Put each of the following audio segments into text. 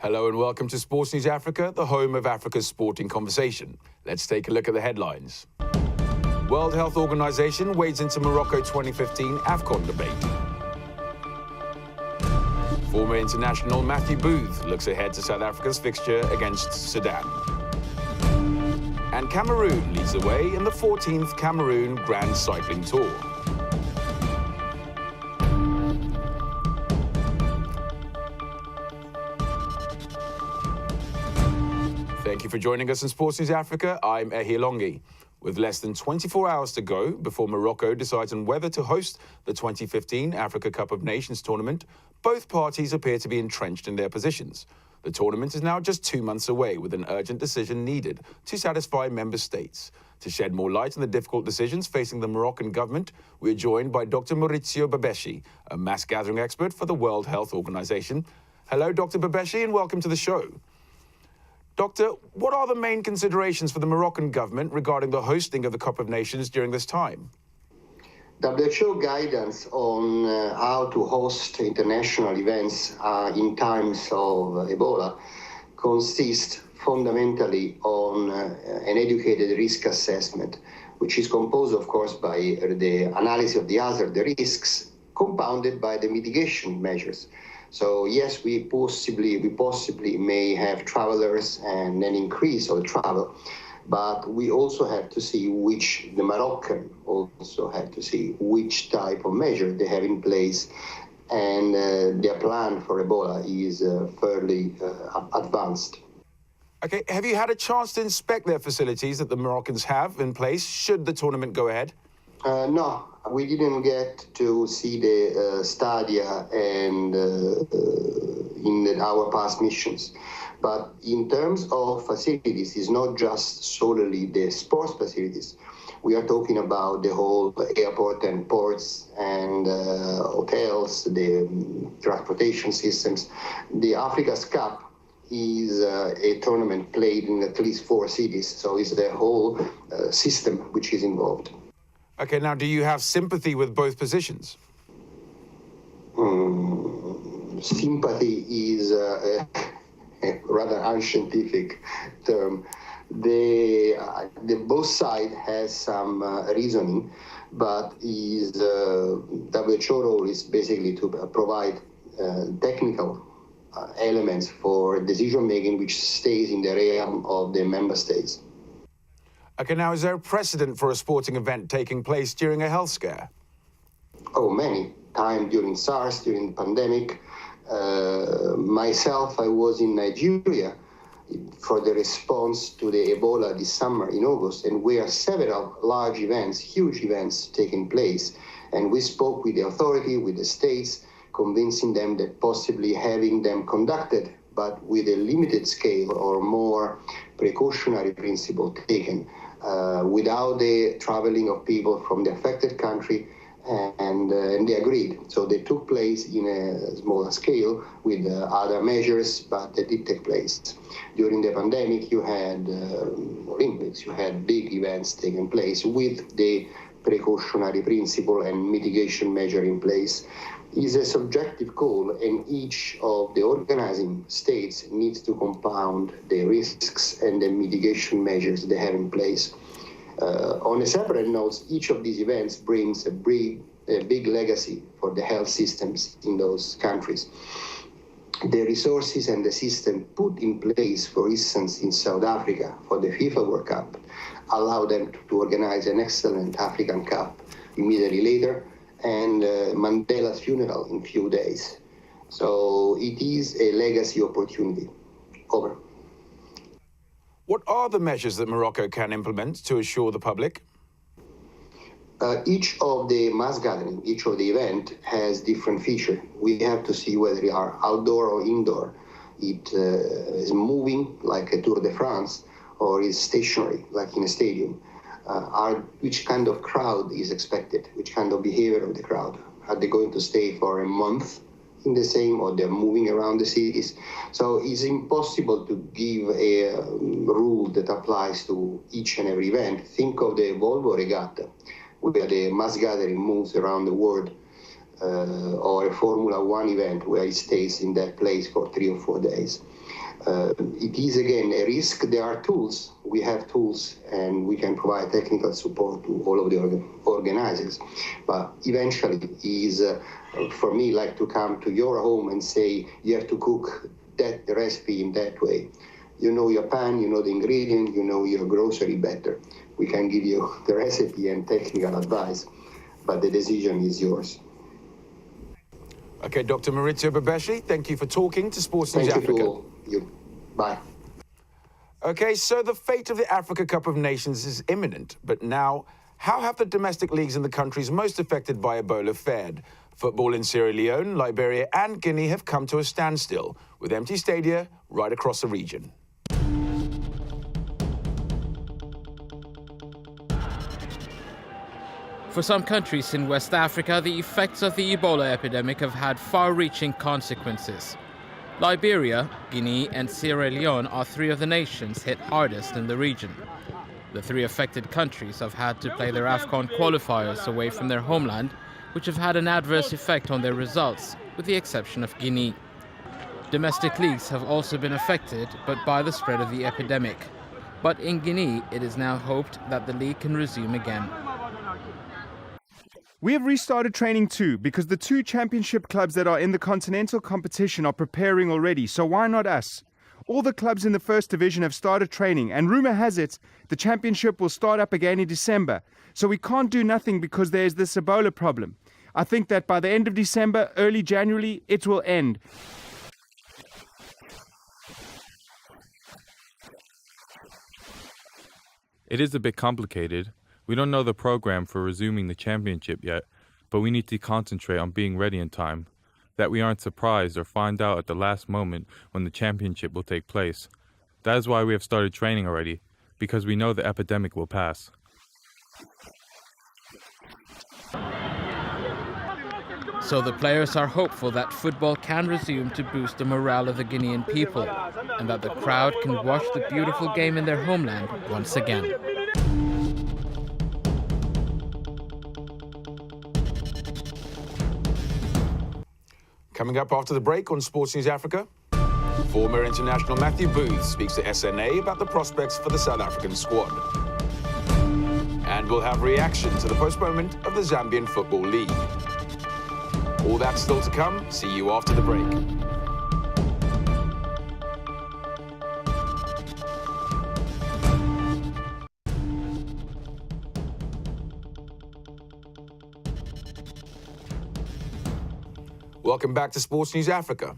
Hello and welcome to Sports News Africa, the home of Africa's sporting conversation. Let's take a look at the headlines. World Health Organization wades into Morocco 2015 AFCON debate. Former international Matthew Booth looks ahead to South Africa's fixture against Sudan. And Cameroon leads the way in the 14th Cameroon Grand Cycling Tour. Thank you for joining us in Sports News Africa. I'm Ehi Longi. With less than 24 hours to go before Morocco decides on whether to host the 2015 Africa Cup of Nations tournament, both parties appear to be entrenched in their positions. The tournament is now just 2 months away, with an urgent decision needed to satisfy member states. To shed more light on the difficult decisions facing the Moroccan government, we are joined by Dr. Maurizio Babeshi, a mass gathering expert for the World Health Organization. Hello, Dr. Babeshi, and welcome to the show. Doctor, what are the main considerations for the Moroccan government regarding the hosting of the Cup of Nations during this time? W.H.O guidance on how to host international events in times of Ebola consists fundamentally on an educated risk assessment, which is composed, of course, by the analysis of the hazard, the risks, compounded by the mitigation measures. So yes, we possibly may have travelers and an increase of travel, but we also have to see the Moroccan also have to see which type of measure they have in place, and their plan for Ebola is fairly advanced. Okay, have you had a chance to inspect their facilities that the Moroccans have in place should the tournament go ahead? No, we didn't get to see the stadia and in our past missions. But in terms of facilities, it's not just solely the sports facilities. We are talking about the whole airport and ports and hotels, the transportation systems. The Africa's Cup is a tournament played in at least 4 cities, so it's the whole system which is involved. Okay, now do you have sympathy with both positions? Sympathy is a rather unscientific term. The both side has some reasoning, but WHO role is basically to provide technical elements for decision making, which stays in the realm of the member states. Okay, now is there a precedent for a sporting event taking place during a health scare? Oh, many times during SARS, during the pandemic. Myself, I was in Nigeria for the response to the Ebola this summer in August, and where several large events, huge events taking place. And we spoke with the authority, with the states, convincing them that possibly having them conducted, but with a limited scale or more precautionary principle taken, without the traveling of people from the affected country, and they agreed. So they took place in a smaller scale with other measures, but they did take place. During the pandemic, you had Olympics, you had big events taking place with the precautionary principle and mitigation measure in place. Is a subjective call, and each of the organizing states needs to compound the risks and the mitigation measures they have in place. On a separate note, each of these events brings a big legacy for the health systems in those countries. The resources and the system put in place, for instance, in South Africa for the FIFA World Cup, allow them to organize an excellent African Cup immediately later, and Mandela's funeral in few days. So it is a legacy opportunity. Over. What are the measures that Morocco can implement to assure the public? Each of the mass gathering, each of the event has different features. We have to see whether they are outdoor or indoor. It is moving like a Tour de France, or is stationary like in a stadium. Which kind of crowd is expected, which kind of behavior of the crowd. Are they going to stay for a month in the same, or they're moving around the cities? So it's impossible to give a rule that applies to each and every event. Think of the Volvo Regatta, where the mass gathering moves around the world, or a Formula One event where it stays in that place for 3 or 4 days. It is, again, a risk. There are tools. We have tools, and we can provide technical support to all of the organizers. But eventually, it is, for me, like to come to your home and say, you have to cook that recipe in that way. You know your pan, you know the ingredient, you know your grocery better. We can give you the recipe and technical advice, but the decision is yours. Okay, Dr. Maurizio Babeshi, thank you for talking to Sports News Thank Africa. you to you. Bye. Okay, so the fate of the Africa Cup of Nations is imminent, but now, how have the domestic leagues in the countries most affected by Ebola fared? Football in Sierra Leone, Liberia and Guinea have come to a standstill, with empty stadia right across the region. For some countries in West Africa, the effects of the Ebola epidemic have had far-reaching consequences. Liberia, Guinea and Sierra Leone are three of the nations hit hardest in the region. The three affected countries have had to play their AFCON qualifiers away from their homeland, which have had an adverse effect on their results, with the exception of Guinea. Domestic leagues have also been affected, but by the spread of the epidemic. But in Guinea, it is now hoped that the league can resume again. We have restarted training too, because the two championship clubs that are in the continental competition are preparing already, so why not us? All the clubs in the first division have started training, and rumor has it the championship will start up again in December, so we can't do nothing because there's this Ebola problem. I think that by the end of December, early January, it will end. It is a bit complicated. We don't know the program for resuming the championship yet, but we need to concentrate on being ready in time, that we aren't surprised or find out at the last moment when the championship will take place. That is why we have started training already, because we know the epidemic will pass. So the players are hopeful that football can resume to boost the morale of the Guinean people, and that the crowd can watch the beautiful game in their homeland once again. Coming up after the break on Sports News Africa, former international Matthew Booth speaks to SNA about the prospects for the South African squad. And we'll have reaction to the postponement of the Zambian Football League. All that's still to come. See you after the break. Welcome back to Sports News Africa.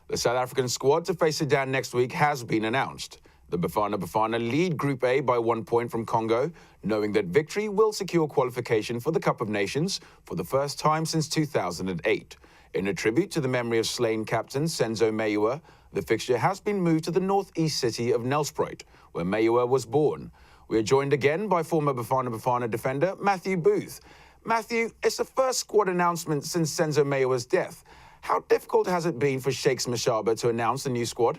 The South African squad to face Sudan next week has been announced. The Bafana lead Group A by 1 point from Congo, knowing that victory will secure qualification for the Cup of Nations for the first time since 2008. In a tribute to the memory of slain captain Senzo Meyiwa, the fixture has been moved to the northeast city of Nelspruit, where Meyiwa was born. We are joined again by former Bafana defender Matthew Booth. Matthew, it's the first squad announcement since Senzo Meyiwa's death. How difficult has it been for Shakes Mashaba to announce the new squad?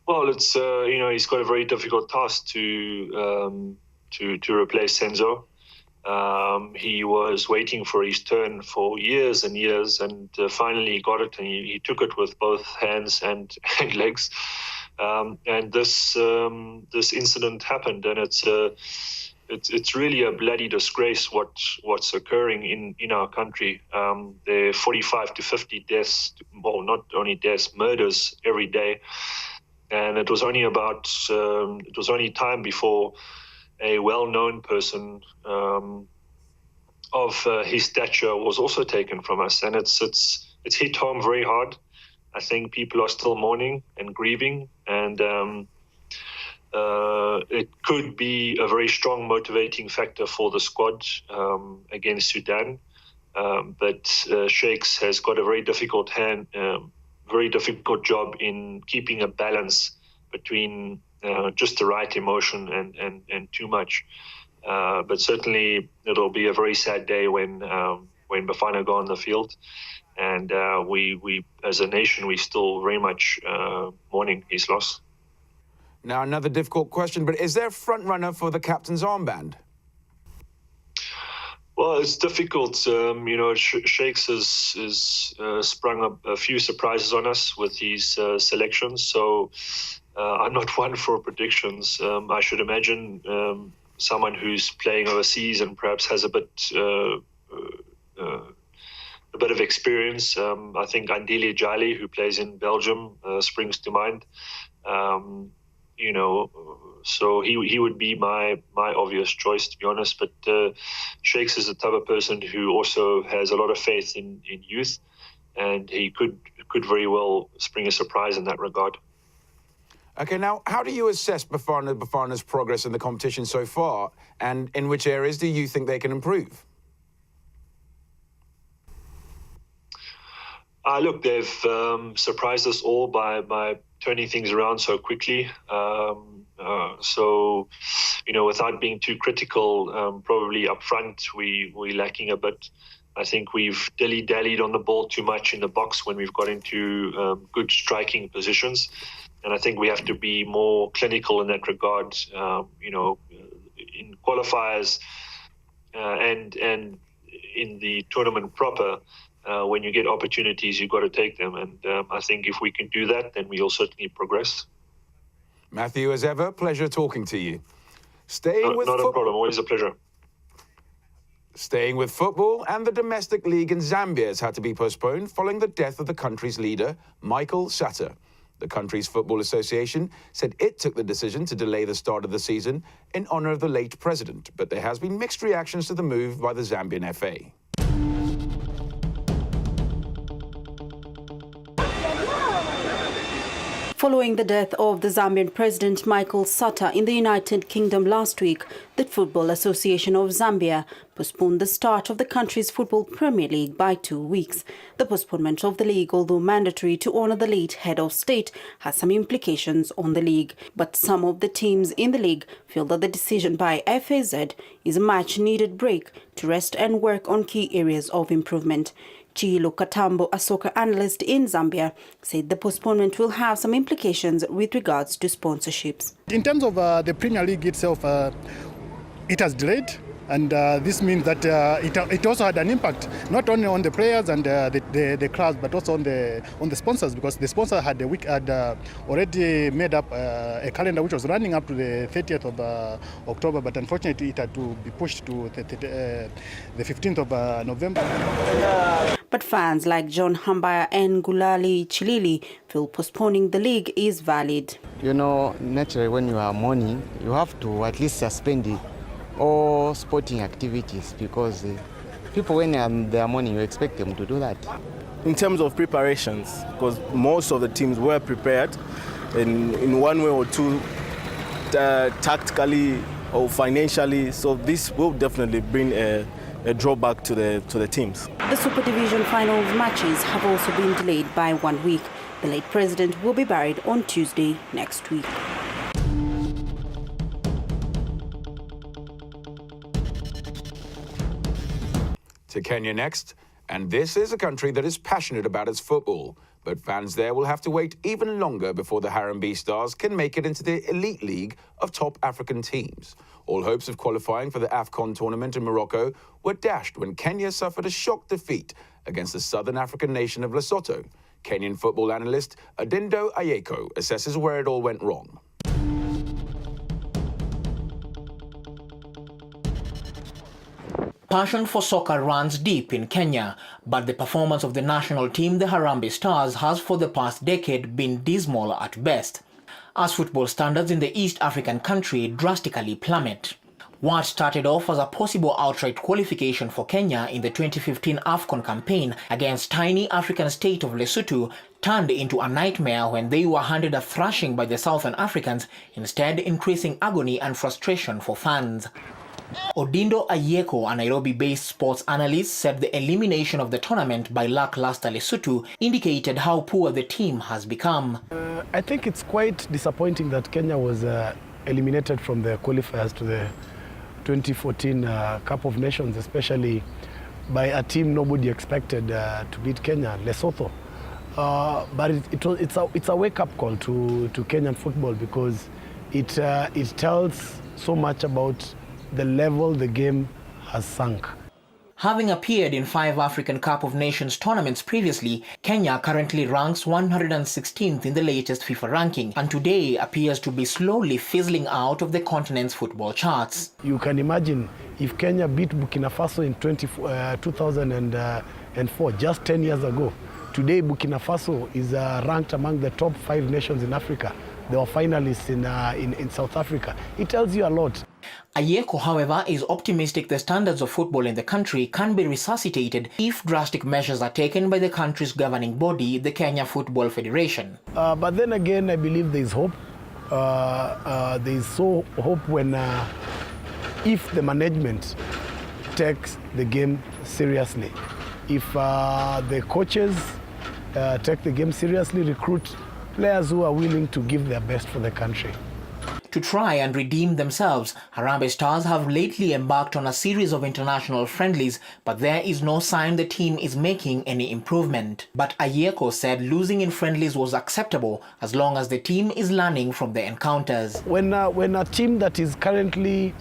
Well, it's he's got a very difficult task to replace Senzo. He was waiting for his turn for years and years, and finally got it, and he took it with both hands and legs. And this incident happened, and it's really a bloody disgrace what's occurring in our country. There are 45 to 50 deaths, well, not only deaths, murders every day. And it was only time before a well-known person of his stature was also taken from us, and it's hit home very hard. I think people are still mourning and grieving, and it could be a very strong motivating factor for the squad against Sudan. But Shakes has got a very difficult job in keeping a balance between just the right emotion and too much. But certainly it'll be a very sad day when Bafana go on the field. And we as a nation, we still very much mourning his loss. Now, another difficult question, but is there a front runner for the captain's armband? Well, it's difficult. Shakes has sprung up a few surprises on us with his selections. So I'm not one for predictions. I should imagine someone who's playing overseas and perhaps has a bit of experience. I think Andile Jali, who plays in Belgium, springs to mind. So he would be my obvious choice, to be honest. But Shakes is the type of person who also has a lot of faith in youth, and he could very well spring a surprise in that regard. Okay, now, how do you assess Bafana's progress in the competition so far, and in which areas do you think they can improve? Look, they've surprised us all by turning things around so quickly. Without being too critical, probably up front we're lacking a bit. I think we've dilly-dallied on the ball too much in the box when we've got into good striking positions. And I think we have to be more clinical in that regard, in qualifiers and in the tournament proper. When you get opportunities, you've got to take them. And I think if we can do that, then we'll certainly progress. Matthew, as ever, pleasure talking to you. Not a problem, always a pleasure. Staying with football, and the domestic league in Zambia has had to be postponed following the death of the country's leader, Michael Sata. The country's football association said it took the decision to delay the start of the season in honour of the late president, but there has been mixed reactions to the move by the Zambian FA. Following the death of the Zambian President Michael Sata in the United Kingdom last week, the Football Association of Zambia postponed the start of the country's Football Premier League by 2 weeks. The postponement of the league, although mandatory to honour the late head of state, has some implications on the league. But some of the teams in the league feel that the decision by FAZ is a much-needed break to rest and work on key areas of improvement. Chilo Katambo, a soccer analyst in Zambia, said the postponement will have some implications with regards to sponsorships. In terms of the Premier League itself, it has delayed, and this means that it also had an impact not only on the players and the clubs, but also on the sponsors, because the sponsor had already made up a calendar which was running up to the 30th of October, but unfortunately it had to be pushed to the 15th of November. But fans like John Hambaya and Gulali Chilili feel postponing the league is valid. Naturally when you are mourning, you have to at least suspend all sporting activities, because people, when they are mourning, you expect them to do that. In terms of preparations, because most of the teams were prepared in one way or two, tactically or financially, so this will definitely bring a drawback to the teams. The Super Division finals matches have also been delayed by 1 week. The late president will be buried on Tuesday next week. To Kenya next, and this is a country that is passionate about its football, but fans there will have to wait even longer before the Harambee Stars can make it into the elite league of top African teams. All hopes of qualifying for the AFCON tournament in Morocco were dashed when Kenya suffered a shock defeat against the southern African nation of Lesotho. Kenyan football analyst Adindo Ayeko assesses where it all went wrong. Passion for soccer runs deep in Kenya, but the performance of the national team, the Harambee Stars, has for the past decade been dismal at best, as football standards in the East African country drastically plummet. What started off as a possible outright qualification for Kenya in the 2015 AFCON campaign against tiny African state of Lesotho turned into a nightmare when they were handed a thrashing by the Southern Africans, instead increasing agony and frustration for fans. Odindo Ayeko, a Nairobi-based sports analyst, said the elimination of the tournament by lackluster Lesotho indicated how poor the team has become. I think it's quite disappointing that Kenya was eliminated from the qualifiers to the 2014 Cup of Nations, especially by a team nobody expected to beat Kenya, Lesotho. But it's a wake-up call to Kenyan football, because it tells so much about the level the game has sunk. Having appeared in 5 African Cup of Nations tournaments previously, Kenya currently ranks 116th in the latest FIFA ranking and today appears to be slowly fizzling out of the continent's football charts. You can imagine if Kenya beat Burkina Faso in 2004, just 10 years ago. Today Burkina Faso is ranked among the top 5 nations in Africa. They were finalists in South Africa. It tells you a lot. AFCON, however, is optimistic the standards of football in the country can be resuscitated if drastic measures are taken by the country's governing body, the Kenya Football Federation. But then again, I believe there is hope. There is so hope when, if the management takes the game seriously, if the coaches take the game seriously, recruit players who are willing to give their best for the country. To try and redeem themselves, Harambee Stars have lately embarked on a series of international friendlies, but there is no sign the team is making any improvement. But AFCON said losing in friendlies was acceptable as long as the team is learning from the encounters. When a team that is currently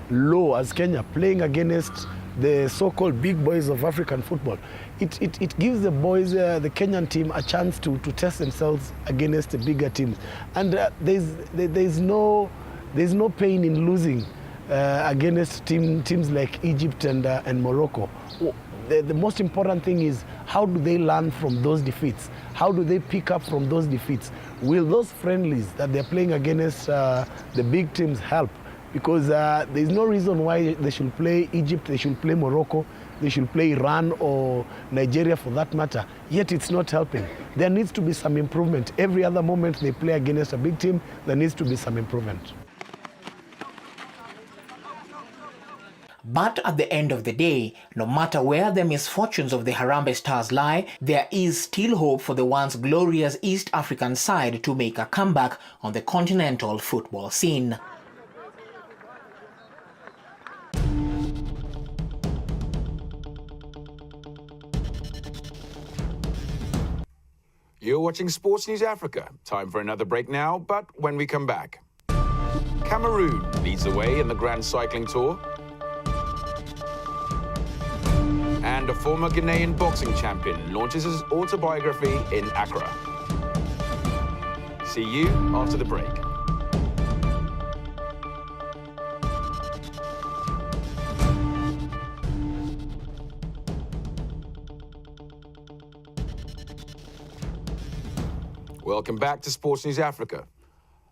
low as Kenya playing against the so-called big boys of African football, it gives the boys, the Kenyan team, a chance to test themselves against the bigger teams. And there's no pain in losing against teams like Egypt and Morocco. The most important thing is, how do they learn from those defeats? How do they pick up from those defeats? Will those friendlies that they're playing against the big teams help? Because there's no reason why they should play Egypt, they should play Morocco, they should play Iran or Nigeria for that matter, yet it's not helping. There needs to be some improvement. Every other moment they play against a big team, there needs to be some improvement. But at the end of the day, no matter where the misfortunes of the Harambee Stars lie, there is still hope for the once glorious East African side to make a comeback on the continental football scene. You're watching Sports News Africa. Time for another break now, but when we come back. Cameroon leads the way in the Grand Cycling Tour. And a former Ghanaian boxing champion launches his autobiography in Accra. See you after the break. Welcome back to Sports News Africa.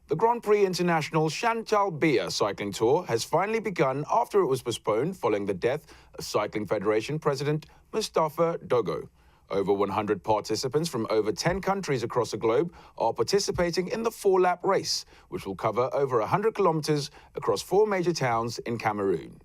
The Grand Prix International Chantal Biya Cycling Tour has finally begun after it was postponed following the death of Cycling Federation President Mustafa Dogo. Over 100 participants from over 10 countries across the globe are participating in the 4-lap race, which will cover over 100 kilometers across 4 major towns in Cameroon.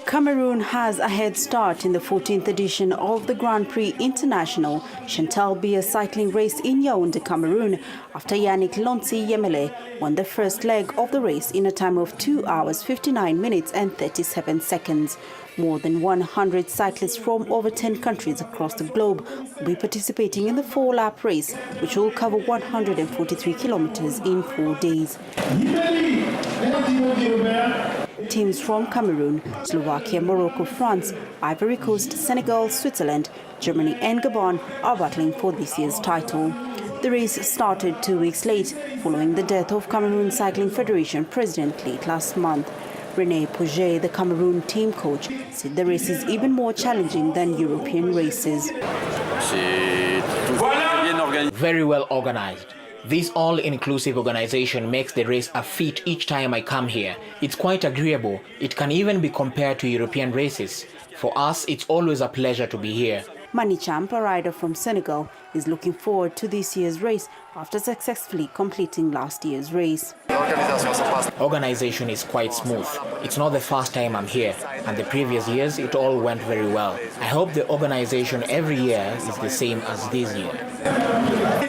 Cameroon has a head start in the 14th edition of the Grand Prix International Chantal Biya cycling race in Yaoundé, Cameroon, after Yannick Lonsi Yemele won the first leg of the race in a time of 2 hours, 59 minutes and 37 seconds. More than 100 cyclists from over 10 countries across the globe will be participating in the 4-lap race, which will cover 143 kilometers in 4 days. Teams from Cameroon, Slovakia, Morocco, France, Ivory Coast, Senegal, Switzerland, Germany and Gabon are battling for this year's title. The race started 2 weeks late following the death of Cameroon Cycling Federation president late last month. René Pouget, the Cameroon team coach, said the race is even more challenging than European races. Very well organized. This all-inclusive organization makes the race a feat each time I come here. It's quite agreeable. It can even be compared to European races. For us, it's always a pleasure to be here. Mani Champ, a rider from Senegal, is looking forward to this year's race after successfully completing last year's race. Organization is quite smooth. It's not the first time I'm here, and the previous years it all went very well. I hope the organization every year is the same as this year.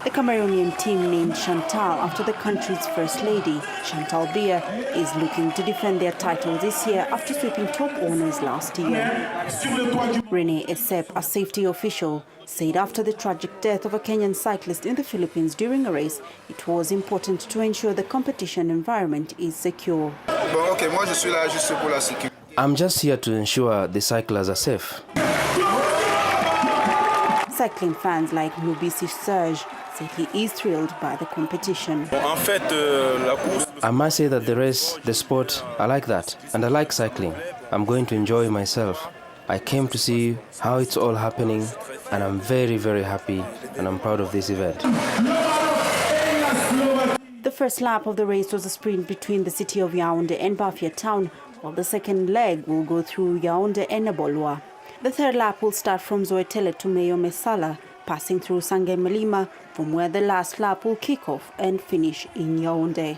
The Cameroonian team named Chantal after the country's first lady, Chantal Biya, is looking to defend their title this year after sweeping top honors last year. Rene Esep, a safety official, said after the tragic death of a Kenyan cyclist in the Philippines during a race, it was important to ensure the competition environment is secure. I'm just here to ensure the cyclers are safe. Cycling fans like Lubisi Serge said he is thrilled by the competition. I must say that the race, the sport, I like that, and I like cycling. I'm going to enjoy myself. I came to see how it's all happening, and I'm very, very happy, and I'm proud of this event. The first lap of the race was a sprint between the city of Yaoundé and Bafia town, while the second leg will go through Yaoundé and Nabolwa. The third lap will start from Zoetele to Meyo Mesala, passing through Sange Malima, from where the last lap will kick off and finish in Yaoundé.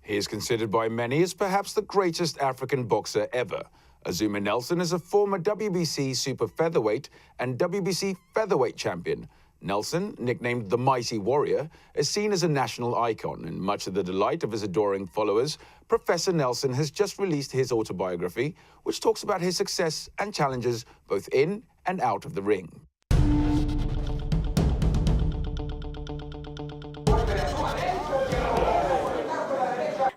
He is considered by many as perhaps the greatest African boxer ever. Azumah Nelson is a former WBC super featherweight and WBC featherweight champion. Nelson, nicknamed the Mighty Warrior, is seen as a national icon, and much to the delight of his adoring followers, Professor Nelson has just released his autobiography, which talks about his success and challenges both in and out of the ring.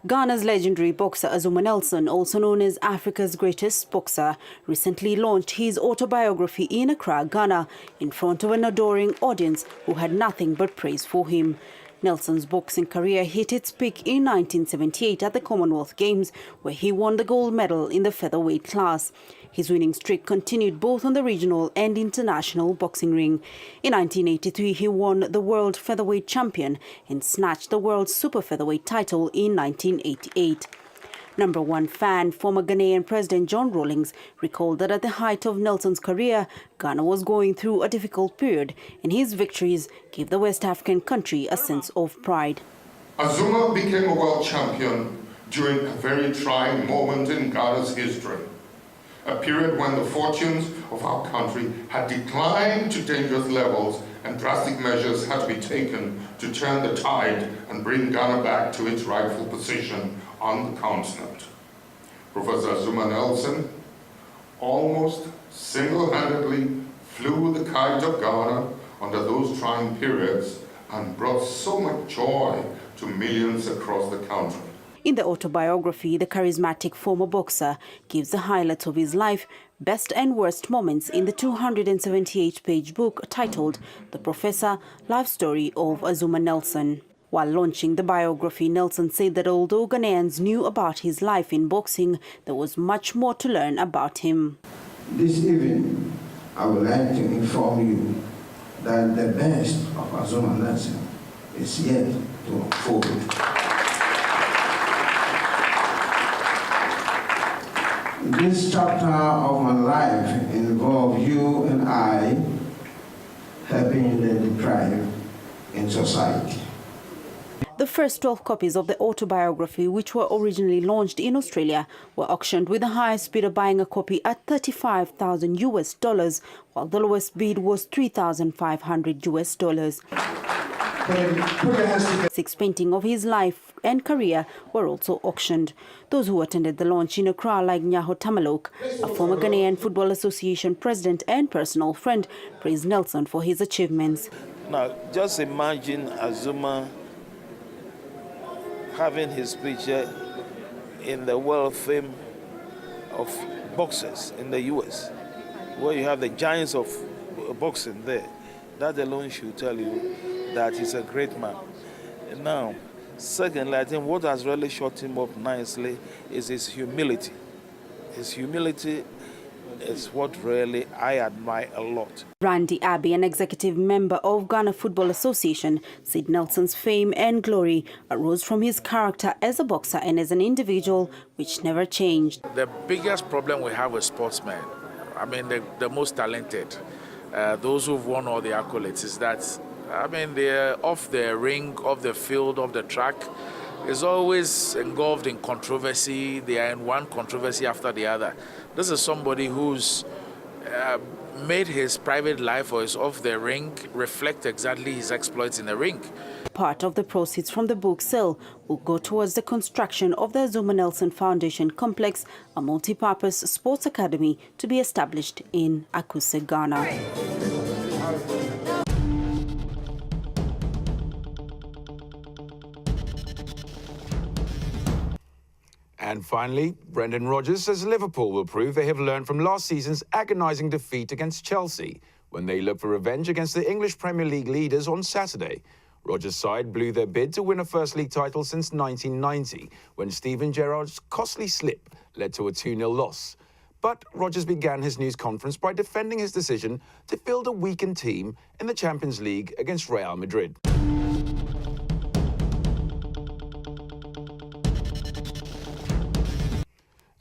Ghana's legendary boxer Azumah Nelson, also known as Africa's greatest boxer, recently launched his autobiography in Accra, Ghana, in front of an adoring audience who had nothing but praise for him. Nelson's boxing career hit its peak in 1978 at the Commonwealth Games, where he won the gold medal in the featherweight class. His winning streak continued both on the regional and international boxing ring. In 1983, he won the World Featherweight Champion and snatched the World Super Featherweight title in 1988. Number one fan, former Ghanaian President John Rawlings, recalled that at the height of Nelson's career, Ghana was going through a difficult period, and his victories gave the West African country a sense of pride. Azumah became a world champion during a very trying moment in Ghana's history, a period when the fortunes of our country had declined to dangerous levels and drastic measures had to be taken to turn the tide and bring Ghana back to its rightful position on the continent. Professor Azumah Nelson almost single-handedly flew the kite of Ghana under those trying periods and brought so much joy to millions across the country. In the autobiography, the charismatic former boxer gives the highlights of his life, best and worst moments in the 278-page book titled The Professor, Life Story of Azumah Nelson. While launching the biography, Nelson said that although Ghanaians knew about his life in boxing, there was much more to learn about him. This evening, I would like to inform you that the best of Azumah Nelson is yet to unfold. This chapter of my life involves you and I helping the deprived in society. The first 12 copies of the autobiography, which were originally launched in Australia, were auctioned with the highest bidder buying a copy at $35,000, while the lowest bid was $3,500. 6 paintings of his life and career were also auctioned. Those who attended the launch in Accra, like Nyaho Tamalok, a former Ghanaian Football Association president and personal friend, praised Nelson for his achievements. Now, just imagine Azumah having his picture in the World Fame of boxers in the US, where you have the giants of boxing there. That alone should tell you that he's a great man. And now, secondly, I think what has really shot him up nicely is his humility. His humility is what really I admire a lot. Randy Abbey, an executive member of Ghana Football Association, said Nelson's fame and glory arose from his character as a boxer and as an individual, which never changed. The biggest problem we have with sportsmen, I mean the most talented, those who've won all the accolades, is that, I mean, they're off the ring, off the field, off the track, is always engulfed in controversy. They are in one controversy after the other. This is somebody who's made his private life or his off the ring reflect exactly his exploits in the ring. Part of the proceeds from the book sale will go towards the construction of the Azumah Nelson Foundation Complex, a multi-purpose sports academy to be established in Akuse, Ghana. And finally, Brendan Rodgers says Liverpool will prove they have learned from last season's agonising defeat against Chelsea when they look for revenge against the English Premier League leaders on Saturday. Rodgers' side blew their bid to win a First League title since 1990, when Steven Gerrard's costly slip led to a 2-0 loss. But Rodgers began his news conference by defending his decision to field a weakened team in the Champions League against Real Madrid.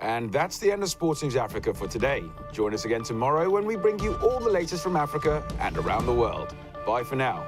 And that's the end of Sports News Africa for today. Join us again tomorrow when we bring you all the latest from Africa and around the world. Bye for now.